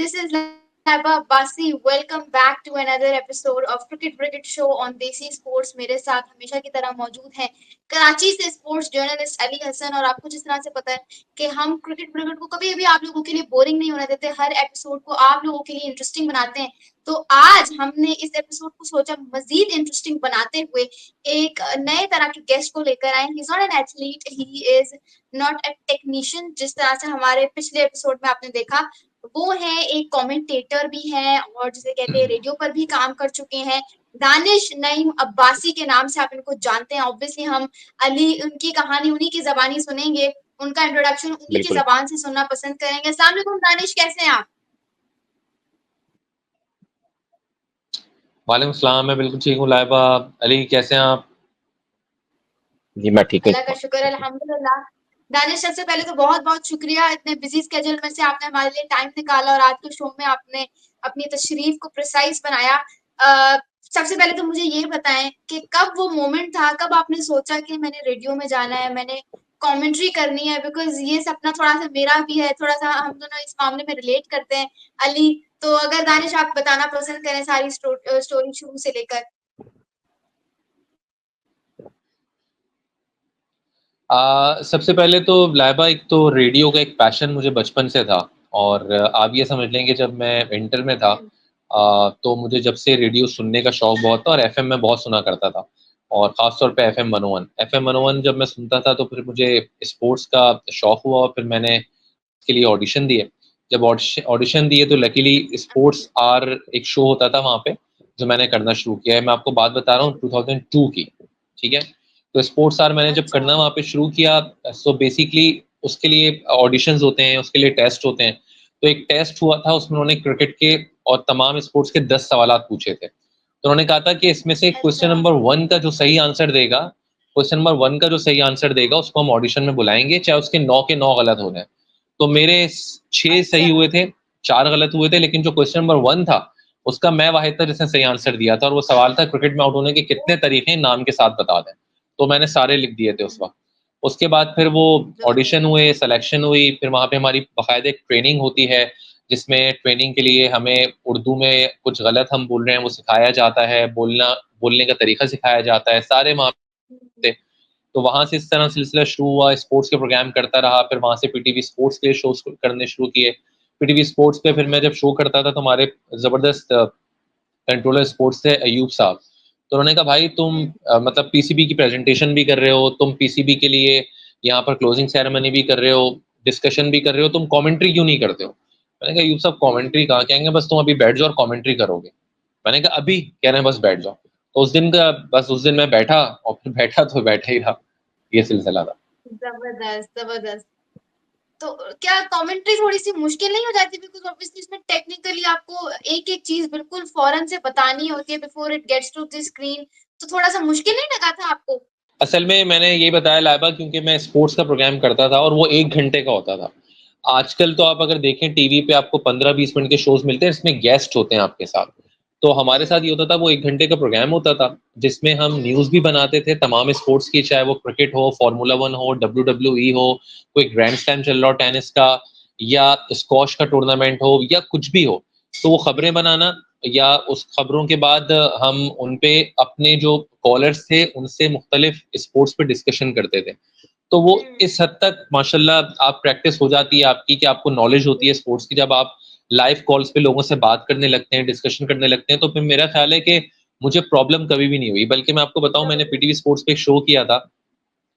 this is Laiba Abbasi. Welcome back to another episode of Cricket Show on Desi Sports. मेरे साथ हमेशा की तरह मौजूद हैं कराची से स्पोर्ट्स जर्नलिस्ट अली हसन। और आपको जिस तरह से पता है कि हम क्रिकेट को कभी भी आप लोगों के लिए बोरिंग नहीं होने देते, हर एपिसोड को आप लोगों के लिए इंटरेस्टिंग बनाते हैं। तो आज हमने इस एपिसोड को सोचा मजीद इंटरेस्टिंग बनाते हुए एक नए तरह के गेस्ट को लेकर आए। He is not an athlete, he is not a technician जिस तरह से हमारे पिछले एपिसोड में आपने देखा। वो है एक कमेंटेटर भी हैं और जिसे कहते हैं रेडियो पर भी काम कर चुके हैं। दानिश नईम अब्बासी के नाम से आप इनको जानते हैं। ऑब्वियसली हम अली उनकी कहानी उन्हीं की जबानी सुनेंगे, उनका इंट्रोडक्शन उन्हीं की जबान से सुनना पसंद करेंगे। अस्सलाम वालेकुम दानिश, कैसे हैं आप? वालेकुम सलाम, मैं बिल्कुल ठीक हूँ। लाइबा, अली कैसे हैं आप? जी मैं ठीक अल्लाह का शुक्र अल्हम्दुलिल्लाह। दानिश, सबसे पहले तो बहुत बहुत शुक्रिया, इतने बिजी स्केड्यूल में से आपने हमारे लिए टाइम निकाला और आज के शो में आपने अपनी तशरीफ को प्रिसाइज बनाया। सबसे पहले तो मुझे ये बताएं कि कब वो मोमेंट था, कब आपने सोचा कि मैंने रेडियो में जाना है, मैंने कमेंट्री करनी है? बिकॉज ये सपना थोड़ा सा मेरा भी है, थोड़ा सा हम दोनों इस मामले में रिलेट करते हैं। अली, तो अगर दानिश आप बताना पसंद करें सारी स्टोरी शुरू से लेकर। सबसे पहले तो लाइबा, एक तो रेडियो का एक पैशन मुझे बचपन से था। और आप ये समझ लेंगे जब मैं इंटर में था तो मुझे जब से रेडियो सुनने का शौक बहुत था और एफएम में बहुत सुना करता था। और ख़ास तौर पे एफएम 101 जब मैं सुनता था तो फिर मुझे स्पोर्ट्स का शौक हुआ और फिर मैंने इसके लिए ऑडिशन दिए। जब ऑडिशन दिए तो लकीली स्पोर्ट्स आर एक शो होता था वहाँ पे, जो मैंने करना शुरू किया है। मैं आपको बात बता रहा हूँ 2002 की, ठीक है। तो स्पोर्ट्स आर मैंने जब करना वहाँ पे शुरू किया, सो बेसिकली उसके लिए ऑडिशंस होते हैं, उसके लिए टेस्ट होते हैं। तो एक टेस्ट हुआ था, उसमें उन्होंने क्रिकेट के और तमाम स्पोर्ट्स के 10 सवालात पूछे थे। तो उन्होंने कहा था कि इसमें से क्वेश्चन नंबर 1 का जो सही आंसर देगा, क्वेश्चन नंबर 1 का जो सही आंसर देगा उसको हम ऑडिशन में बुलाएंगे, चाहे उसके 9 के 9 गलत हो जाए। तो मेरे 6 सही हुए थे, 4 गलत हुए थे, लेकिन जो क्वेश्चन नंबर 1 था उसका मैं वाहिद था जिसने सही आंसर दिया था। और वो सवाल था क्रिकेट में आउट होने के कितने तरीके नाम के साथ बता दें। तो मैंने सारे लिख दिए थे उस वक्त। उसके बाद फिर वो ऑडिशन हुए, सिलेक्शन हुई, फिर वहाँ पे हमारी बाकायदा एक ट्रेनिंग होती है जिसमें ट्रेनिंग के लिए हमें उर्दू में कुछ गलत हम बोल रहे हैं वो सिखाया जाता है, बोलने का तरीका सिखाया जाता है, सारे वहाँ पे। तो वहाँ से इस तरह सिलसिला शुरू हुआ, स्पोर्ट्स के प्रोग्राम करता रहा। फिर वहाँ से पीटीवी स्पोर्ट्स के शोज करने शुरू किए। पीटीवी स्पोर्ट्स पे फिर मैं जब शो करता था तो हमारे ज़बरदस्त कंट्रोलर स्पोर्ट्स थे अयूब साहब। तो उन्होंने कहा भाई तुम मतलब पीसीबी की प्रेजेंटेशन भी कर रहे हो, तुम पीसीबी के लिए यहाँ पर क्लोजिंग सेरेमनी भी कर रहे हो, डिस्कशन भी कर रहे हो, तुम कमेंट्री क्यों नहीं करते हो? मैंने कहा अयूब साहब कमेंट्री कहाँ, कहेंगे बस तुम अभी बैठ जाओ और कमेंट्री करोगे। मैंने कहा अभी, कह रहे हैं बस बैठ जाओ। तो उस दिन मैं बैठा और फिर बैठा तो बैठा ही रहा। ये सिलसिला था। जबरदस्त जबरदस्त। तो क्या कमेंट्री थोड़ी-सी मुश्किल नहीं हो जाती? बिकॉज़ ऑब्वियसली इसमें टेक्निकली आपको एक-एक चीज़ बिल्कुल फ़ौरन से बतानी होती है before it gets to the screen, तो थोड़ा-सा मुश्किल नहीं लगा था आपको? असल में मैंने ये बताया लाइबा, क्योंकि मैं स्पोर्ट्स का प्रोग्राम करता था और वो 1 घंटे का होता था। आजकल तो आप अगर देखें टीवी पे आपको 15-20 मिनट के शोज़ मिलते हैं, इसमें गेस्ट होते हैं आपके साथ। तो हमारे साथ ये होता था, वो 1 घंटे का प्रोग्राम होता था, जिसमें हम न्यूज़ भी बनाते थे तमाम स्पोर्ट्स की, चाहे वो क्रिकेट हो, फ़ॉर्मूला 1 हो, डब्ल्यूडब्ल्यूई हो, कोई ग्रैंड स्लैम चल रहा हो टेनिस का, या स्क्वॉश का टूर्नामेंट हो, या कुछ भी हो। तो वो खबरें बनाना, या उस खबरों के बाद हम उन पे अपने जो कॉलर्स थे उनसे मुख्तलिफ स्पोर्ट्स पे डिस्कशन करते थे। तो वो इस हद तक माशाल्लाह आप प्रैक्टिस हो जाती है आपकी, कि आपको नॉलेज होती है स्पोर्ट्स की। जब आप लाइव कॉल्स पे लोगों से बात करने लगते हैं, डिस्कशन करने लगते हैं, तो फिर मेरा ख्याल है कि मुझे प्रॉब्लम कभी भी नहीं हुई। बल्कि मैं आपको बताऊं, मैंने पीटीवी स्पोर्ट्स पे एक शो किया था,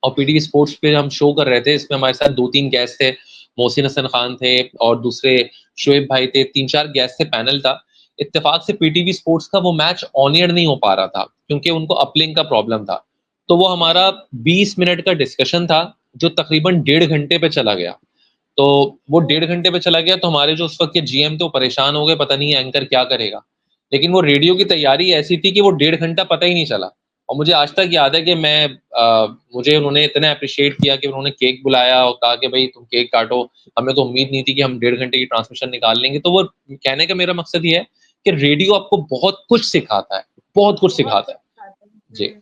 और पीटीवी स्पोर्ट्स पे हम शो कर रहे थे। इसमें हमारे साथ 2-3 गेस्ट थे, मोहसिन हसन खान थे और दूसरे शोएब भाई थे, 3-4 गेस्ट थे, पैनल था। इत्तेफाक से पीटीवी स्पोर्ट्स का वो मैच ऑन एयर नहीं हो पा रहा था क्योंकि उनको अपलिंक का प्रॉब्लम था। तो वो हमारा 20 मिनट का डिस्कशन था जो तकरीबन 1.5 घंटे पे चला गया। तो वो 1.5 घंटे पे चला गया, तो हमारे जो उस वक्त के जीएम थे वो परेशान हो गए, पता नहीं एंकर क्या करेगा। लेकिन वो रेडियो की तैयारी ऐसी थी कि वो 1.5 घंटा पता ही नहीं चला। और मुझे आज तक याद है कि मुझे उन्होंने इतना अप्रिशिएट किया कि उन्होंने केक बुलाया और कहा कि भाई तुम केक काटो। हमें तो उम्मीद नहीं थी कि हम 1.5 घंटे की ट्रांसमिशन निकाल लेंगे। तो वो कहने का मेरा मकसद ये है कि रेडियो आपको बहुत कुछ सिखाता है, बहुत कुछ सिखाता है। जी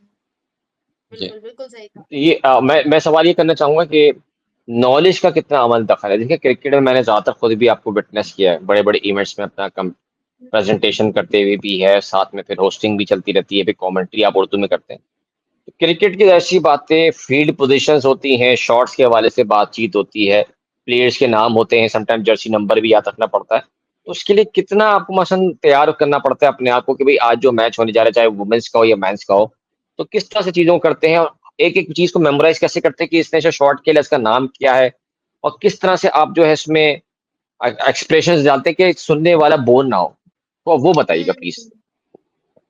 जी। बिल्कुल, बिल्कुल सही कहा। ये मैं सवाल ये करना चाहूंगा कि नॉलेज का कितना अमल दखल है। देखिए क्रिकेट में मैंने ज्यादातर खुद भी आपको विटनेस किया है, बड़े बड़े इवेंट्स में अपना प्रेजेंटेशन करते हुए भी है, साथ में फिर होस्टिंग भी चलती रहती है, फिर कमेंट्री आप उर्दू में करते हैं। तो क्रिकेट की ऐसी बातें, फील्ड पोजीशंस होती हैं, शॉट्स के हवाले से बातचीत होती है, प्लेयर्स के नाम होते हैं, समटाइम जर्सी नंबर भी याद रखना पड़ता है। तो उसके लिए कितना आपको मसलन तैयार करना पड़ता है अपने आप को कि भाई आज जो मैच होने जा रहा है, चाहे वुमेन्स का हो या मेंस का हो, तो किस तरह से चीजों को करते हैं, और एक एक चीज को मेमोराइज कैसे करते हैं कि इसने जो शॉट खेला इसका नाम क्या है, और किस तरह से आप जो है इसमें एक्सप्रेशंस डालते हैं कि सुनने वाला बोर ना हो। तो वो बताइएगा प्लीज।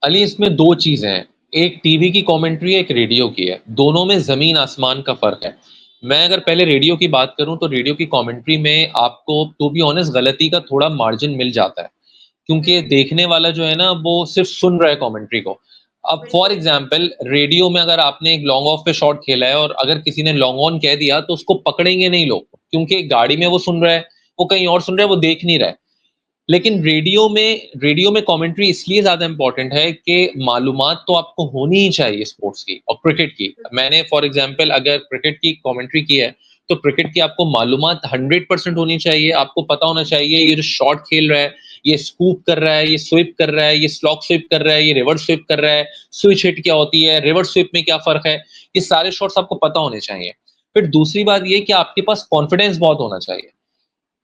अली इसमें दो चीजें हैं, एक टीवी की कमेंट्री है, एक रेडियो की है, दोनों में जमीन आसमान का फर्क है। मैं अगर पहले रेडियो की बात करूं तो रेडियो की कमेंट्री में आपको टू बी ऑनेस्ट गलती का थोड़ा मार्जिन मिल जाता है, क्योंकि देखने वाला जो है ना वो सिर्फ सुन रहा है कमेंट्री को। अब फॉर एग्जांपल रेडियो में अगर आपने एक लॉन्ग ऑफ पे शॉट खेला है और अगर किसी ने लॉन्ग ऑन कह दिया तो उसको पकड़ेंगे नहीं लोग, क्योंकि गाड़ी में वो सुन रहा है, वो कहीं और सुन रहा है, वो देख नहीं रहा है। लेकिन रेडियो में कमेंट्री इसलिए ज्यादा इंपॉर्टेंट है कि मालूमात तो आपको होनी ही चाहिए स्पोर्ट्स की और क्रिकेट की। मैंने फॉर एग्जांपल अगर क्रिकेट की कमेंट्री की है तो क्रिकेट की आपको मालूमात 100% होनी चाहिए। आपको पता होना चाहिए ये जो शॉट खेल रहा है, ये स्कूप कर रहा है, ये स्विप कर रहा है, ये स्लॉक स्विप कर रहा है, ये रिवर्स स्विप कर रहा है, स्विच हिट क्या होती है, रिवर्स स्विप में क्या फर्क है, ये सारे शॉट्स आपको पता होने चाहिए। फिर दूसरी बात ये कि आपके पास कॉन्फिडेंस बहुत होना चाहिए।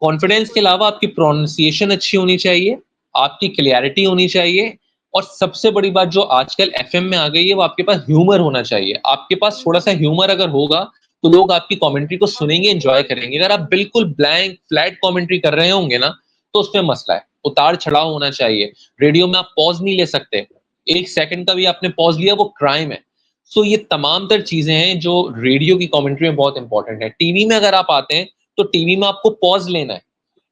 कॉन्फिडेंस के अलावा आपकी प्रोनाउंसिएशन अच्छी होनी चाहिए, आपकी क्लियरिटी होनी चाहिए, और सबसे बड़ी बात जो आजकल एफएम में आ गई है वो आपके पास ह्यूमर होना चाहिए। आपके पास थोड़ा सा ह्यूमर अगर होगा तो लोग आपकी कमेंट्री को सुनेंगे, एंजॉय करेंगे। अगर आप बिल्कुल ब्लैंक फ्लैट कमेंट्री कर रहे होंगे ना तो उसमें मसला है, उतार चढ़ाव होना चाहिए। रेडियो में आप पॉज नहीं ले सकते, 1 सेकंड का भी आपने पॉज लिया वो क्राइम है। सो ये तमाम तर चीजें हैं जो रेडियो की कमेंट्री में बहुत इंपॉर्टेंट है। टीवी में अगर आप आते हैं तो टीवी में आपको पॉज लेना है।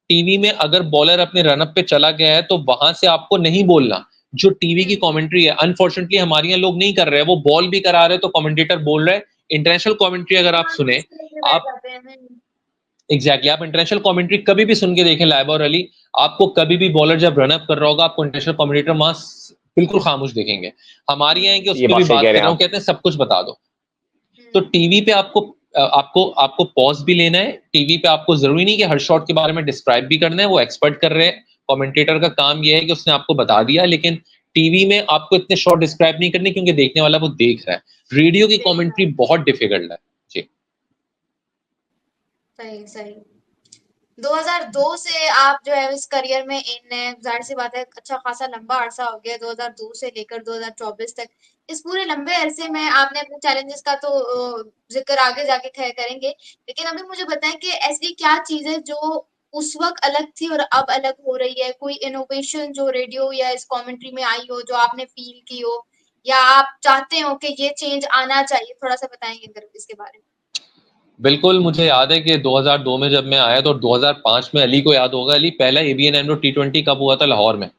टीवी में अगर बॉलर अपने रनअप पे चला गया है तो वहां से आपको नहीं बोलना। जो टीवी की कमेंट्री है अनफॉर्चुनेटली हमारे यहाँ लोग नहीं कर रहे हैं, वो बॉल भी करा रहे हैं तो कमेंटेटर बोल रहे हैं। इंटरनेशनल कमेंट्री अगर आप सुने, आप एग्जैक्टली आप इंटरनेशनल कमेंट्री कभी भी सुन के देखें लाइबा और अली, आपको कभी भी बॉलर जब रनअप कर रहा होगा आपको इंटरनेशनल कमेंटेटर वहां बिल्कुल खामोश देखेंगे। हमारे यहाँ है कि उस ये पर बात भी सही बात कह कर रहे रहा हैं हूँ, आप। कहते हैं सब कुछ बता दो। तो टीवी पे आपको आपको आपको पॉज भी लेना है। टीवी पे आपको जरूरी नहीं कि हर शॉट के बारे में डिस्क्राइब भी करना है, वो एक्सपर्ट कर रहे हैं। कमेंटेटर का काम ये है कि उसने आपको बता दिया, लेकिन टीवी में आपको इतने शॉट डिस्क्राइब नहीं करने क्योंकि देखने वाला वो देख रहा है। रेडियो की कमेंट्री बहुत डिफिकल्ट है जी। सही सही। 2002 से आप जो है इस करियर में इन है, जाहिर सी बात है अच्छा खासा लंबा अरसा हो गया 2002 से लेकर 2024 तक। इस पूरे लंबे अरसे में आपने अपने चैलेंजेस का तो जिक्र आगे जाके करेंगे, लेकिन अभी मुझे बताएं कि ऐसी क्या चीज है जो उस वक्त अलग थी और अब अलग हो रही है? कोई इनोवेशन जो रेडियो या इस कमेंट्री में आई हो जो आपने फील की हो, या आप चाहते हो कि ये चेंज आना चाहिए? थोड़ा सा बताएंगे अगर इसके बारे में। बिल्कुल, मुझे याद है कि 2002 में जब मैं आया तो 2005 में अली को याद होगा, अली पहला एबीएन एंड्रो टी20 कप हुआ था लाहौर में।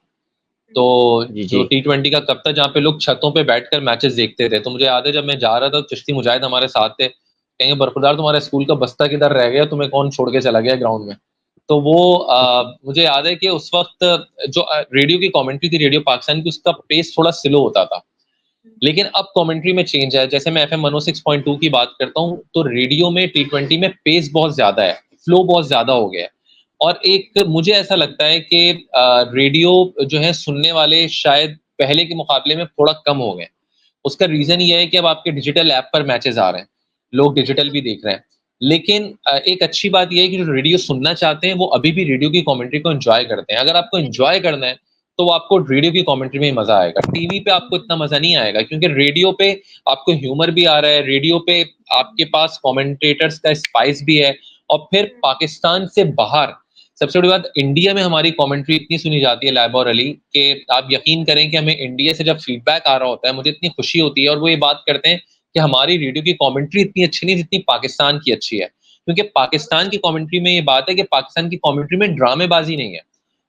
तो जी जो जी। टी20 का कप था जहाँ पे लोग छतों पे बैठकर मैचेस देखते थे, तो मुझे याद है जब मैं जा रहा था तो चिश्ती मुजाहिद हमारे साथ थे, कहेंगे बरखुरदार तुम्हारे स्कूल का बस्ता किधर रह गया, तुम्हें कौन छोड़ के चला गया ग्राउंड में। तो वो मुझे याद है कि उस वक्त जो रेडियो की कमेंट्री थी रेडियो पाकिस्तान की, उसका पेस थोड़ा स्लो होता था। लेकिन अब कमेंट्री में चेंज है। जैसे मैं एफएम 106.2 की बात करता हूँ तो रेडियो में टी20 में पेस बहुत ज्यादा है, फ्लो बहुत ज्यादा हो गया है। और एक मुझे ऐसा लगता है कि रेडियो जो है सुनने वाले शायद पहले के मुकाबले में थोड़ा कम हो गए। उसका रीजन ये है कि अब आपके डिजिटल ऐप पर मैचेस आ रहे हैं, लोग डिजिटल भी देख रहे हैं। लेकिन एक अच्छी बात यह है कि जो रेडियो सुनना चाहते हैं वो अभी भी रेडियो की कमेंट्री को एंजॉय करते हैं। अगर आपको एंजॉय करना है तो वो आपको रेडियो की कमेंट्री में ही मजा आएगा, टीवी पे आपको इतना मजा नहीं आएगा, क्योंकि रेडियो पे आपको ह्यूमर भी आ रहा है, रेडियो पे आपके पास कमेंटेटर्स का स्पाइस भी है। और फिर पाकिस्तान से बाहर सबसे बड़ी बात, इंडिया में हमारी कमेंट्री इतनी सुनी जाती है लाइबा और अली, कि आप यकीन करें कि हमें इंडिया से जब फीडबैक आ रहा होता है मुझे इतनी खुशी होती है, और वो ये बात करते हैं कि हमारी रेडियो की कमेंट्री इतनी अच्छी नहीं जितनी पाकिस्तान की अच्छी है। क्योंकि पाकिस्तान की कमेंट्री में ये बात है कि पाकिस्तान की कमेंट्री में ड्रामेबाजी नहीं है,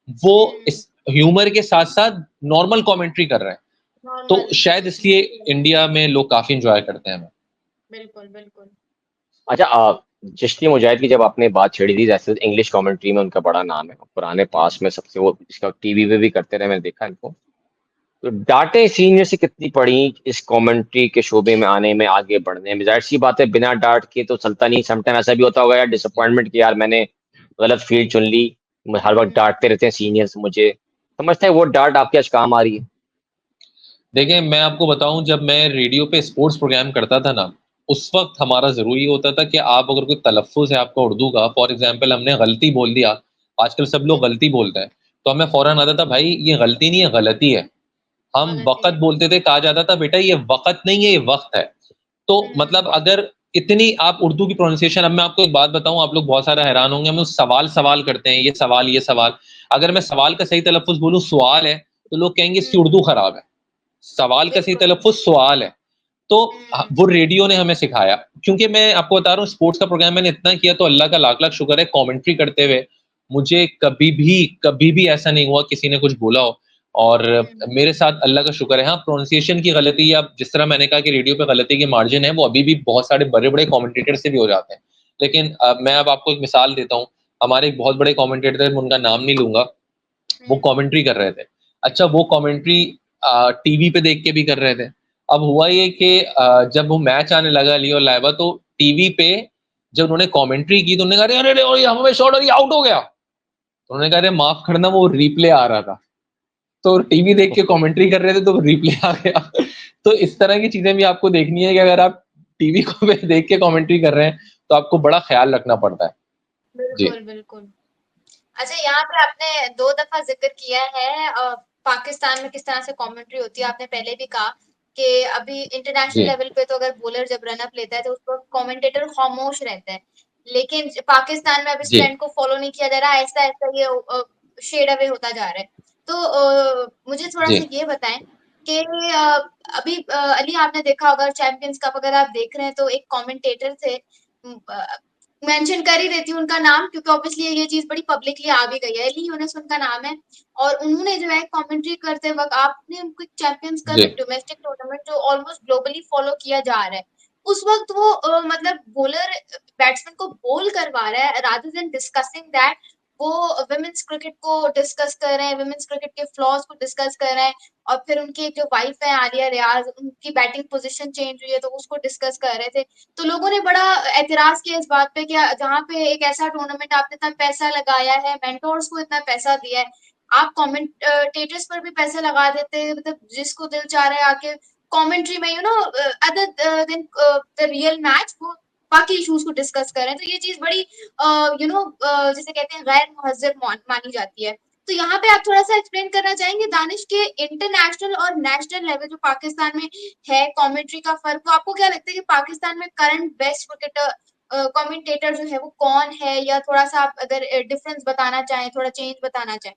वो इस ह्यूमर के साथ साथ नॉर्मल कमेंट्री कर रहे हैं। तो नॉर्मल। शायद इसलिए इंडिया में लोग काफी इंजॉय करते हैं हमें। बिल्कुल बिल्कुल। अच्छा, चिश्ती मुजाहिद की जब आपने बात छेड़ी थी, जैसे इंग्लिश कमेंट्री में उनका बड़ा नाम है, पुराने पास में सबसे वो इसका टीवी पे भी करते रहे, मैंने देखा इनको। तो डांटे सीनियर से कितनी पड़ी इस कमेंट्री के शोबे में आने में, आगे बढ़ने में? जाहिर सी बात है, बिना डांट के तो चलता नहीं। समटाइम ऐसा भी होता होगा यार, डिसअपॉइंटमेंट कि यार मैंने गलत फील्ड चुन ली, हर वक्त डांटते रहते हैं सीनियर्स मुझे। समझते हैं वो डांट आपके आज काम आ रही है? देखिए, मैं आपको बताऊँ, जब मैं रेडियो पे स्पोर्ट्स प्रोग्राम करता था ना, उस वक़्त हमारा ज़रूरी होता था कि आप अगर कोई तलफ़्फ़ुज़ है आपका उर्दू का, फॉर एग्ज़ाम्पल हमने गलती बोल दिया, आजकल सब लोग गलती बोलते हैं, तो हमें फ़ौरन आता था, भाई ये गलती नहीं है, गलती है। हम गलती वक़्त है। बोलते थे, कहा जाता था बेटा ये वक़्त नहीं है, ये वक़्त है। तो मतलब अगर इतनी आप उर्दू की प्रोनंसिएशन, अब मैं आपको एक बात बताऊँ, आप लोग बहुत सारे हैरान होंगे, हम लोग सवाल करते हैं, ये सवाल, ये सवाल। अगर मैं सवाल का सही तलफ़्फ़ुज़ बोलूँ सुआल है, तो लोग कहेंगे इसकी उर्दू खराब है। सवाल का सही बिल्कुल। तलफ़्फ़ुज़ सवाल है। तो वो रेडियो ने हमें सिखाया, क्योंकि मैं आपको बता रहा हूँ स्पोर्ट्स का प्रोग्राम मैंने इतना किया, तो अल्लाह का लाख-लाख शुक्र है, कमेंट्री करते हुए मुझे कभी भी ऐसा नहीं हुआ किसी ने कुछ बोला हो, और मेरे साथ अल्लाह का शुक्र है। हाँ, प्रोनंसिएशन की गलती, या जिस तरह मैंने कहा कि रेडियो पे गलती के मार्जिन है, वो अभी भी बहुत सारे बड़े-बड़े कमेंटेटर से भी हो जाते हैं। लेकिन मैं अब आपको एक मिसाल देता हूँ, हमारे एक बहुत बड़े कमेंटेटर थे, मैं उनका नाम नहीं लूँगा, वो कमेंट्री कर रहे थे। अच्छा, वो कमेंट्री टीवी पे देख के भी कर रहे थे। अब हुआ ये कि जब वो मैच आने लगा अली और लाइबा, तो टीवी पे जब उन्होंने कमेंट्री की, तो उन्होंने कहा, "अरे! अरे! और ये हमें शॉट, और ये आउट हो गया।" तो उन्होंने कहा, "अरे! माफ़ करना, वो रिप्ले आ रहा था।" तो टीवी देख के कमेंट्री कर रहे थे, तो रिप्ले आ गया। तो इस तरह की चीज़ें भी आपको देखनी है कि अगर आप टीवी को पे देख के कमेंट्री कर रहे हैं, तो आपको बड़ा ख़्याल रखना पड़ता है। जी। बिल्कुल, बिल्कुल। अच्छा, यहाँ पे आपने 2 दफ़ा ज़िक्र किया है पाकिस्तान में किस तरह से कमेंट्री होती है। आपने पहले भी कहा कि अभी इंटरनेशनल जी। लेवल पे तो अगर बॉलर जब रन अप लेता है तो उस वक़्त कमेंटेटर खामोश रहता है। लेकिन पाकिस्तान में अब इस जी। ट्रेंड को फ़ॉलो नहीं किया जा रहा है, ऐसा-ऐसा ये शेड अवे होता जा रहा है। तो मुझे जी। थोड़ा-सा ये बताएँ कि अभी अली आपने देखा होगा चैंपियंस कप अगर आप देख रहे हैं तो एक कमेंटेटर थे मेंशन कर ही देती हूँ उनका नाम क्योंकि ऑब्वियसली ये चीज़ बड़ी पब्लिकली आ भी गई है। एली यूनुस उनका नाम है और उन्होंने जो है कमेंट्री करते वक़्त आपने उनको चैंपियंस कप जी। एक डोमेस्टिक टूर्नामेंट जो ऑलमोस्ट ग्लोबली फॉलो किया जा रहा है। उस वक़्त वो मतलब बॉलर बैट्समैन को बॉल करवा रहा है रादर देन डिस्कसिंग दैट वो वुमेन्स क्रिकेट को डिस्कस कर रहे हैं, वुमेन्स क्रिकेट के फ्लॉज़ को डिस्कस कर रहे हैं और फिर उनकी जो वाइफ है आलिया रियाज़ उनकी बैटिंग पोज़ीशन चेंज हुई है तो उसको डिस्कस कर रहे थे। तो लोगों ने बड़ा एतराज़ किया इस बात पे कि जहाँ पे एक ऐसा टूर्नामेंट आपने इतना पैसा लगाया है, मेंटोर्स को इतना पैसा दिया है, आप कमेंटेटर्स पर भी पैसे लगा देते हैं मतलब जिसको दिल चाह रहा है आके कमेंट्री में other than the real match वो बाकी इश्यूज को डिस्कस कर रहे हैं। तो ये चीज़ बड़ी जिसे कहते हैं गैर मुहज़्ज़ब मानी जाती है। तो यहाँ पे आप थोड़ा-सा एक्सप्लेन करना चाहेंगे दानिश के इंटरनेशनल और नेशनल लेवल जो पाकिस्तान में है कमेंट्री का फ़र्क, तो आपको क्या लगता है कि पाकिस्तान में करंट बेस्ट क्रिकेटर कमेंटेटर जो है वो कौन है? या थोड़ा-सा आप अगर डिफरेंस बताना चाहें, थोड़ा चेंज बताना चाहें?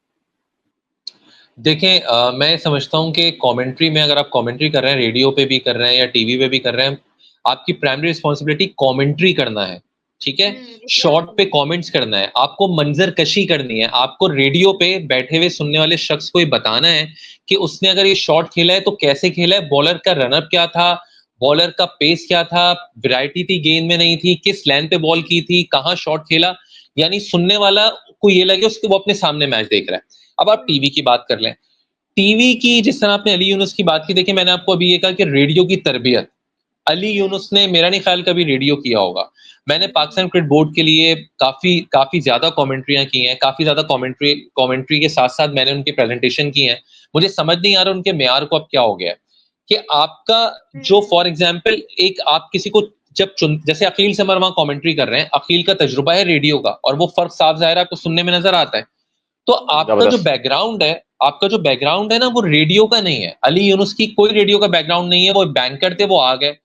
देखें, मैं समझता हूँ कि कमेंट्री में अगर आप कमेंट्री कर रहे हैं, रेडियो पे भी कर रहे हैं या टीवी पे भी कर रहे हैं, आपकी प्राइमरी रिस्पॉन्सिबिलिटी कमेंट्री करना है, ठीक है? शॉर्ट पे एग्ज़ैक्टली। कमेंट्स करना है, आपको मंज़र-कशी करनी है, आपको रेडियो पे बैठे हुए सुनने वाले शख्स को ये बताना है कि उसने अगर ये शॉट खेला है तो कैसे खेला है, बॉलर का रन अप क्या था, बॉलर का पेस क्या था, वैरायटी थी गेंद में नहीं थी, किस लेंथ पे बॉल की थी, कहाँ शॉट खेला, यानी सुनने वाला को ये लगे उसके वो अपने सामने मैच देख रहा है। अब आप टीवी की बात कर लें, टीवी की जिस तरह आपने अली यूनुस की बात की, देखिए मैंने आपको अभी ये कहा कि रेडियो की तरबियत, अली यूनुस ने मेरा नहीं ख्याल कभी रेडियो किया होगा। मैंने पाकिस्तान क्रिकेट बोर्ड के लिए काफ़ी काफ़ी ज़्यादा कमेंट्रियाँ की हैं, काफ़ी ज़्यादा कमेंट्री कमेंट्री के साथ-साथ मैंने उनकी प्रेज़ेंटेशन की हैं। मुझे समझ नहीं आ रहा उनके मेयार को अब क्या हो गया है, कि आपका जो फॉर एग्ज़ाम्पल एक आप किसी को जब चुन जैसे अकील समर वहाँ कमेंट्री कर रहे हैं, अकील का तजुर्बा है रेडियो का और वो फ़र्क साफ ज़ाहिर है आपको सुनने में नज़र आता है। तो जबरदस्त। आपका जो बैकग्राउंड है ना वो रेडियो का नहीं है। अली यूनुस की कोई रेडियो का बैकग्राउंड नहीं है, वो बैंकर थे, वो आ गए।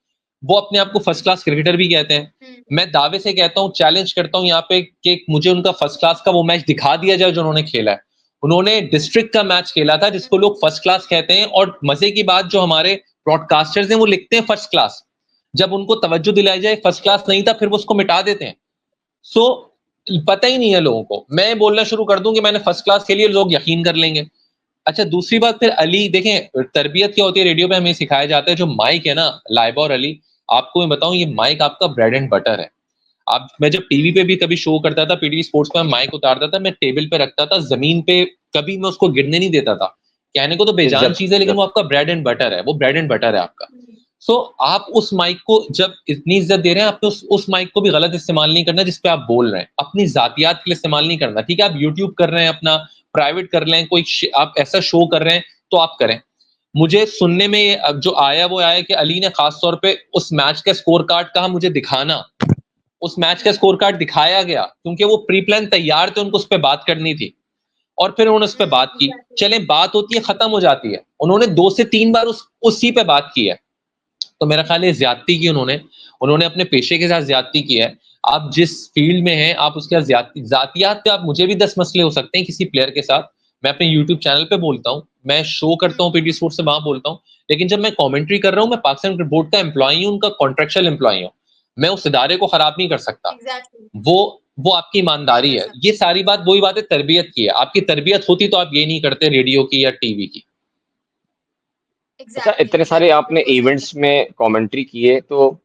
वो अपने आप को फर्स्ट क्लास क्रिकेटर भी कहते हैं। मैं दावे से कहता हूँ, चैलेंज करता हूँ यहाँ पे कि मुझे उनका फर्स्ट क्लास का वो मैच दिखा दिया जाए जो उन्होंने खेला है। उन्होंने डिस्ट्रिक्ट का मैच खेला था जिसको लोग फर्स्ट क्लास कहते हैं और मज़े की बात जो हमारे ब्रॉडकास्टर्स हैं वो लिखते हैं फर्स्ट क्लास। जब उनको तवज्जो दिलाई जाए फर्स्ट क्लास नहीं था, फिर वो उसको मिटा देते हैं। सो पता ही नहीं है लोगों को। मैं बोलना शुरू कर दूँ कि मैंने फर्स्ट क्लास खेली है, लोग यकीन कर लेंगे। अच्छा, दूसरी बात फिर अली देखें, तरबियत क्या होती है रेडियो पे हमें सिखाया जाता है, जो माइक है ना लाइबा और अली, आपको मैं बताऊँ ये माइक आपका ब्रेड एंड बटर है। आप मैं जब टीवी पे भी कभी शो करता था, पीटीवी स्पोर्ट्स पे माइक उतारता था, मैं टेबल पे रखता था, ज़मीन पे कभी मैं उसको गिरने नहीं देता था। कहने को तो बेजान एग्जैक्ट चीज़ है, लेकिन वो एग्जैक्ट आपका ब्रेड एंड बटर है, वो ब्रेड एंड बटर है आपका। सो आप उस माइक को जब इतनी इज़्ज़त दे रहे हैं, आपको उस माइक को भी गलत इस्तेमाल नहीं करना जिस पे आप बोल रहे हैं। अपनी ज़ातियात के लिए इस्तेमाल नहीं करना, ठीक है? आप यूट्यूब कर रहे हैं अपना, प्राइवेट कर लें, कोई आप ऐसा शो कर रहे हैं, तो आप करें। मुझे सुनने में ये अब जो आया वो आया कि अली ने खास तौर पे उस मैच का स्कोर कार्ड कहा मुझे दिखाना। उस मैच का स्कोर कार्ड दिखाया गया क्योंकि वो प्री प्लान तैयार थे, उनको उस पे बात करनी थी और फिर उन्होंने उस पे बात की। चलें बात होती है, खत्म हो जाती है। उन्होंने 2 से 3 बार उसी पे बात की है। तो मेरा ख्याल है ज़्यादती की उन्होंने। उन्होंने अपने पेशे के साथ ज़्यादती की है। आप जिस फ़ील्ड में हैं, आप उसके साथ ज़ातियात पे आप मुझे भी 10 मसले हो सकते हैं किसी प्लेयर के साथ। मैं अपने यूट्यूब चैनल पे बोलता हूँ, मैं शो करता हूँ पीटी स्पोर्ट्स से, वहाँ बोलता हूँ। लेकिन जब मैं कमेंट्री कर रहा हूँ, मैं पाकिस्तान क्रिकेट बोर्ड का एम्प्लॉयी हूँ, उनका कॉन्ट्रैक्चुअल एम्प्लॉयी हूँ। मैं उस इदारे को खराब नहीं कर सकता। एग्ज़ैक्टली, वो वो आपकी नहीं ईमानदारी कर है। सकते। ये सारी बात वही बात है, तरबियत की है। आपकी तरबियत होती तो आप ये नहीं करते रेडियो की या टीवी की। अच्छा, एग्ज़ैक्टली, इतने सारे एग्ज़ैक्टली, आपने बिल्कुल सही कहा। इवेंट्स में कमेंट्री किए, तो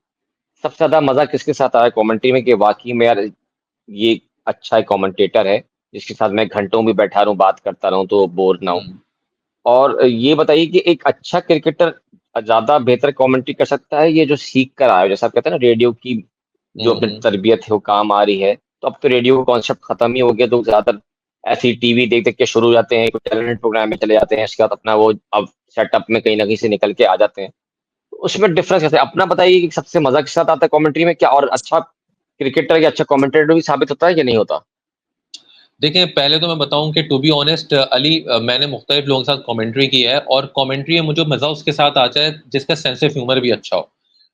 सबसे ज्यादा मजा किसके साथ आया कमेंट्री में, कि वाकई में यार ये अच्छा कमेंटेटर है जिसके साथ मैं घंटों भी बैठा रहूं, बात करता रहूं तो बोर ना हूं? हुँ, और ये बताइए कि एक अच्छा क्रिकेटर ज्यादा बेहतर कमेंट्री कर सकता है, ये जो सीख कर आया हो, जैसा आप कहते हैं ना रेडियो की जो हुँ, अपनी हुँ। तरबियत है वो काम आ रही है, तो अब तो रेडियो का कॉन्सेप्ट खत्म ही हो गया, तो ज्यादातर ऐसी टीवी देख देख के शुरू हो जाते हैं, कोई टैलेंट प्रोग्राम में चले जाते हैं, इसके बाद अपना वो अब सेटअप में कहीं ना कहीं से निकल के आ जाते हैं। तो उसमें डिफरेंस कैसे अपना बताइए कि सबसे मजा के साथ आता है कमेंट्री में क्या, और अच्छा क्रिकेटर या अच्छा कमेंटेटर भी साबित होता है कि नहीं होता? देखिए, पहले तो मैं बताऊँ कि टू बी ऑनेस्ट अली, मैंने मुख्तलिफ लोगों के साथ कमेंट्री की है और कमेंट्री में मुझे मज़ा उसके साथ आता है जिसका सेंस ऑफ ह्यूमर भी अच्छा हो।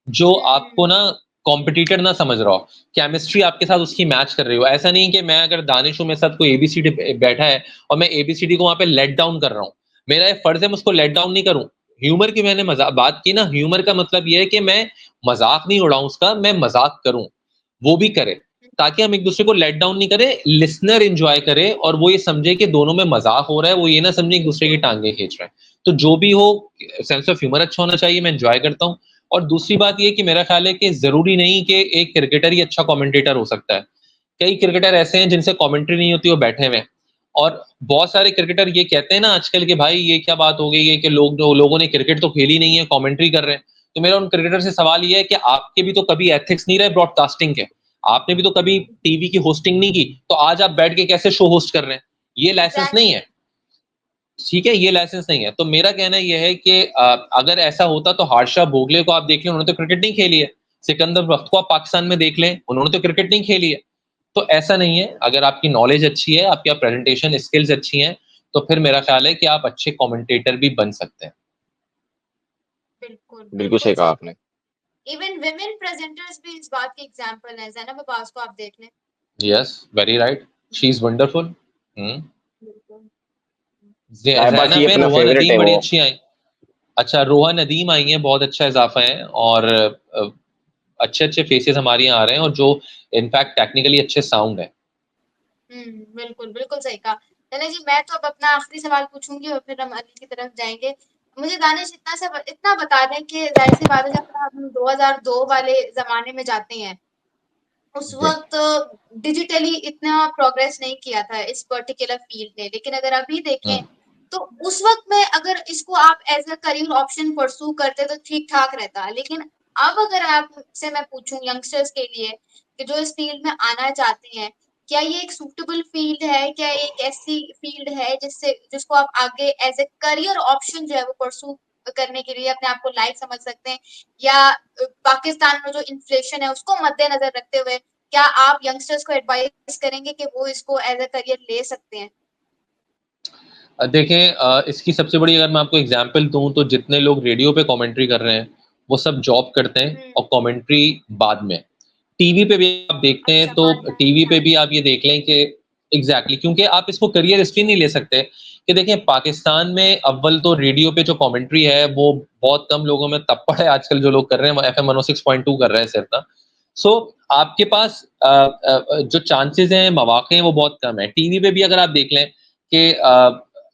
जो आपको ना कॉम्पिटिटर ना समझ रहा हो, केमिस्ट्री आपके साथ उसकी मैच कर रही हो। ऐसा नहीं कि मैं अगर दानिश हूँ, मेरे साथ कोई एबीसीडी बैठा है और मैं एबीसीडी को वहाँ पे लेट डाउन कर रहा हूँ। मेरा ये फर्ज़ है मैं उसको लेट डाउन नहीं करूँ। ह्यूमर की मैंने बात की ना, ह्यूमर का मतलब ये है कि मैं मज़ाक नहीं उड़ाऊँ उसका, मैं मज़ाक करूँ, वो भी करे। ताकि हम एक-दूसरे को लेट डाउन नहीं करें, लिसनर एन्जॉय करे और वो ये समझे कि दोनों में मज़ाक हो रहा है, वो ये ना समझे एक-दूसरे की टाँगें खींच रहे हैं। तो जो भी हो, सेंस ऑफ ह्यूमर अच्छा होना चाहिए, मैं एन्जॉय करता हूँ। और दूसरी बात ये है कि मेरा ख़्याल है कि ज़रूरी नहीं कि एक क्रिकेटर ही अच्छा कमेंटेटर हो सकता है। कई क्रिकेटर ऐसे हैं जिनसे कमेंट्री नहीं होती, वो बैठे हुए हैं। और बहुत सारे क्रिकेटर ये कहते हैं ना आजकल कि भाई ये क्या बात हो गई है कि लोगों ने क्रिकेट तो खेली नहीं है, कमेंट्री कर रहे हैं। तो मेरा उन क्रिकेटर से सवाल ये है कि आपके भी तो कभी एथिक्स नहीं रहे ब्रॉडकास्टिंग के। आपने भी तो कभी टीवी की होस्टिंग नहीं की, तो आज आप बैठ के कैसे शो होस्ट कर रहे हैं? ये लाइसेंस नहीं है, एग्ज़ैक्टली, ठीक है? ये लाइसेंस नहीं है। तो मेरा कहना ये है कि अगर ऐसा होता तो हार्शा भोगले को आप देख लें, उन्होंने तो क्रिकेट नहीं खेली है। सिकंदर बख्त को आप पाकिस्तान में देख लें, उन्होंने तो क्रिकेट नहीं खेली है। तो ऐसा नहीं है, अगर आपकी नॉलेज अच्छी है, आपकी प्रेजेंटेशन स्किल्स अच्छी हैं, तो फिर मेरा ख्याल है कि आप अच्छे कमेंटेटर भी बन सकते हैं। बिल्कुल, बिल्कुल बिल्कुल सही कहा सही आपने। कहा। इवन विमेन प्रेज़ेंटर्स भी इस बात की एग्ज़ाम्पल हैं, ज़ैनब अब्बास को आप देख लें। Yes, very right, she is wonderful. हुँ। बिल्कुल। लाइबा की ज़ैनब है, अपना रोहा फेवरेट है नदीम बड़ी वो। अच्छी आई। अच्छा, रोहा नदीम आई हैं, बहुत अच्छा इज़ाफ़ा है और अच्छे-अच्छे फेसेस हमारे यहाँ आ रहे हैं और जो इनफैक्ट टेक्निकली अच्छे साउंड हैं। बिल्कुल, बिल्कुल सही कहा। चलिए जी, मैं तो अब अपना आखिरी सवाल पूछूँगी और फिर हम अली की तरफ जाएँगे। मुझे दानिश इतना बता दें कि ज़ाहिर-सी बात है जब हम 2002 वाले ज़माने में जाते हैं, उस जी। वक़्त डिजिटली इतना प्रोग्रेस नहीं किया था इस पर्टिकुलर फ़ील्ड ने। लेकिन अगर अभी हुँ। देखें, तो उस वक़्त में अगर इसको आप as a career option pursue करते तो ठीक-ठाक रहता। लेकिन अब अगर आपसे मैं पूछूँ यंगस्टर्स के लिए कि जो इस फ़ील्ड में आना चाहते हैं, क्या ये एक सूटेबल फ़ील्ड है? क्या ये एक ऐसी फ़ील्ड है जिसको आप आगे एज़ अ करियर ऑप्शन जो है वो परस्यू करने के लिए अपने आप को लायक समझ सकते हैं? या पाकिस्तान में जो इन्फ्लेशन है उसको मद्देनज़र रखते हुए क्या आप यंगस्टर्स को एडवाइस करेंगे कि वो इसको एज़ अ करियर ले सकते हैं? देखें, इसकी सबसे बड़ी अगर मैं आपको एग्ज़ाम्पल दूँ तो जितने लोग रेडियो पे कमेंट्री कर रहे हैं, वो सब जॉब करते हैं हुँ, और कमेंट्री बाद में। टीवी पे भी आप देखते हैं अच्छा तो बाद में, टीवी अच्छा। पे भी आप ये देख लें कि एग्ज़ैक्टली, क्योंकि आप इसको करियर इसलिए नहीं ले सकते कि देखें पाकिस्तान में अव्वल तो रेडियो पे जो कमेंट्री है वो बहुत कम लोगों में तप्पड़ है आजकल जो लोग कर रहे हैं, वो एफएम 106.2 कर रहे हैं सिर्फ ना। सो आपके पास जो चांसेज़ हैं, मौक़े हैं वो बहुत कम है। टीवी पे भी अगर आप देख लें कि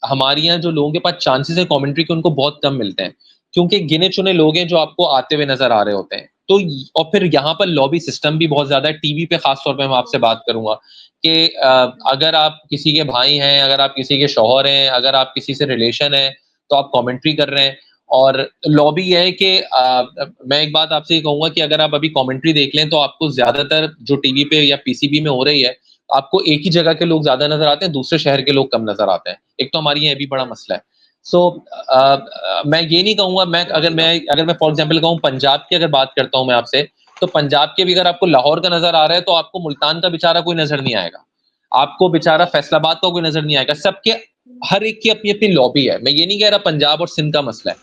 हमारे यहाँ जो लोगों के पास चांसेज़ हैं कमेंट्री के उनको बहुत कम मिलते हैं, क्योंकि गिने-चुने लोग हैं जो आपको आते हुए नज़र आ रहे होते हैं। तो और फिर यहाँ पर लॉबी सिस्टम भी बहुत ज़्यादा है, टीवी पे ख़ास तौर पे मैं आपसे बात करूँगा कि अगर आप किसी के भाई हैं, अगर आप किसी के शौहर हैं, अगर आप किसी से रिलेशन हैं, तो आप कमेंट्री कर रहे हैं और लॉबी ये है कि मैं एक बात आपसे ये कहूँगा कि अगर आप अभी कमेंट्री देख लें तो आपको ज़्यादातर जो टीवी पे या पीसीबी में हो रही है, आपको एक ही जगह के लोग ज़्यादा नज़र आते हैं, दूसरे शहर के लोग कम नज़र आते हैं। एक तो हमारे यहाँ ये भी बड़ा मसला है। सो मैं ये नहीं कहूँगा अगर मैं फॉर एग्ज़ाम्पल कहूँ पंजाब की अगर बात करता हूँ मैं आपसे, तो पंजाब के भी अगर आपको लाहौर का नज़र आ रहा है, तो आपको मुल्तान का बेचारा कोई नज़र नहीं आएगा। आपको बेचारा फैसलाबाद का कोई नज़र नहीं आएगा। सबके हर एक की अपनी-अपनी लॉबी है। मैं ये नहीं कह रहा पंजाब और सिंध का मसला है।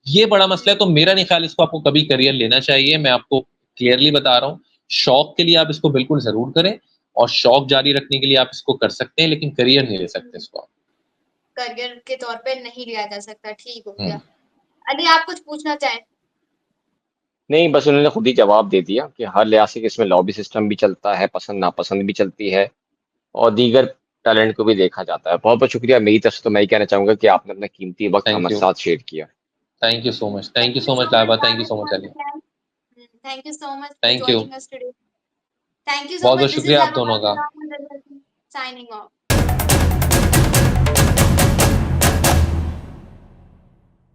ये बड़ा मसला है, तो मेरा नहीं ख्याल इसको आपको कभी करियर लेना चाहिए। मैं आपको क्लियरली बता रहा हूँ, शौक के लिए आप इसको बिल्कुल ज़रूर करें और शौक जारी रखने के लिए आप इसको कर सकते हैं, लेकिन करियर नहीं ले सकते इसको आप। करियर के तौर पे नहीं लिया जा सकता, ठीक हो गया। हुँ। अली आप कुछ पूछना चाहें? नहीं, बस उन्होंने खुद ही जवाब दे दिया कि हर लिहाज से इसमें लॉबी सिस्टम भी चलता है, पसंद-नापसंद भी चलती है और दीगर टैलेंट को भी देखा जाता है। बहुत-बहुत शुक्रिया, मेरी तरफ से तो मैं ये कहना चाहूँगा कि आपने अपना कीमती वक़्त थैंक हमारे यू। साथ शेयर किया। Thank you so much. Thank Thank you you so so much much, Laiba, thank you Bharat, so much once Ali. again. Thank you so much for thank you. joining us today. Thank you so much. बहुत-बहुत This is शुक्रिया आप Laba दोनों का। Bharat signing off.